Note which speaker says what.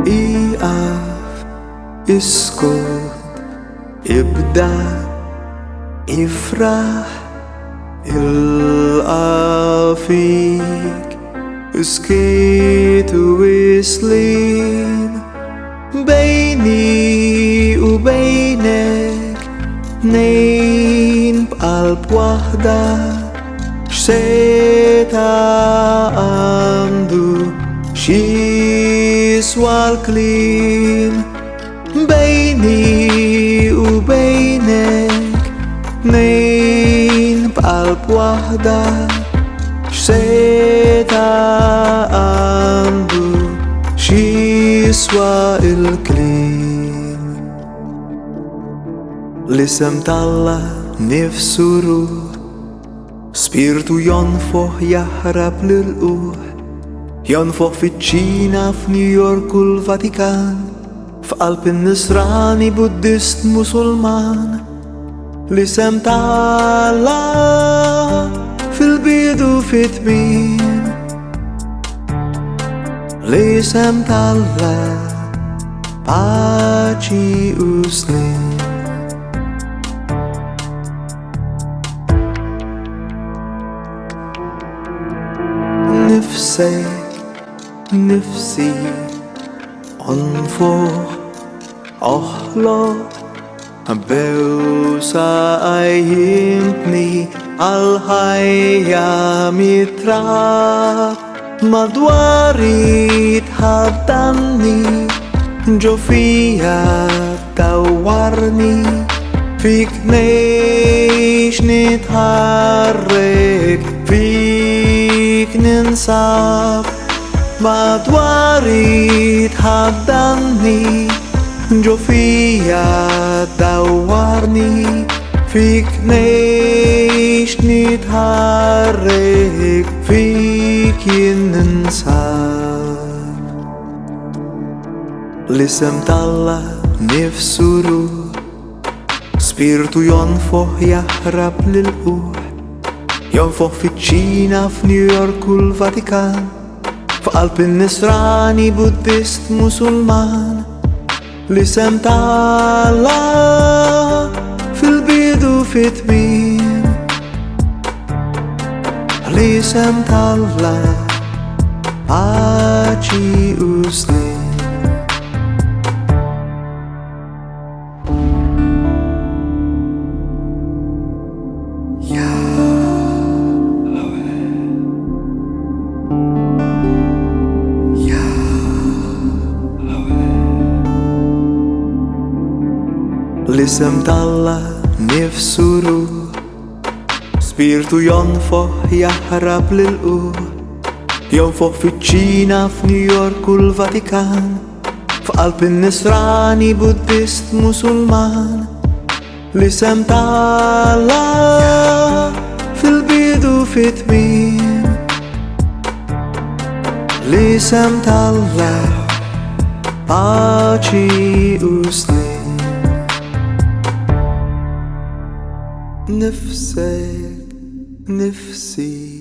Speaker 1: إقف اسكت ابدأ افرح القى فيك اسكت وسلم بيني وبينك اتنين بقلب واحدة شتا عنده شي يسوى الكليم بيني وبينك اتنين بقلب واحدة شتا عنده شي يسوى الكليم لسمت الله نفسه روح سبيرتو ينفخ يهرب للقوح ينفخ في تشينا في نيويورك والفاتيكان في قلب النصراني بودست مسلمان لسمت الله في البيض وفي تميم لسمت الله باجي وسنين نفسي أنفخ أخلق بوسع يمتني الحياة متراب مدواري تهدني جو فيها تورني فيك نيش نتحرك فيك ننصاب مدواري تهدني جو فيها تورني فيك نيش نتحرك فيك ننصاب لسمت الله نفسه روح سبيرتو ينفخ يهرب للقوح ينفخ في تشينا في نيويورك والفاتيكان في قلب النصراني بودست مسلمان لسمت الله في البيض وفي تميم لسمت الله باجي وسنين لسمت الله نفسه روح سبيرتو ينفخ يهرب للقوح ينفخ في تشينا في نيويورك والفاتيكان في قلب النصراني بودست مسلمان لسمت الله في البيض وفي تميم لسمت الله باجي وسنين نفسي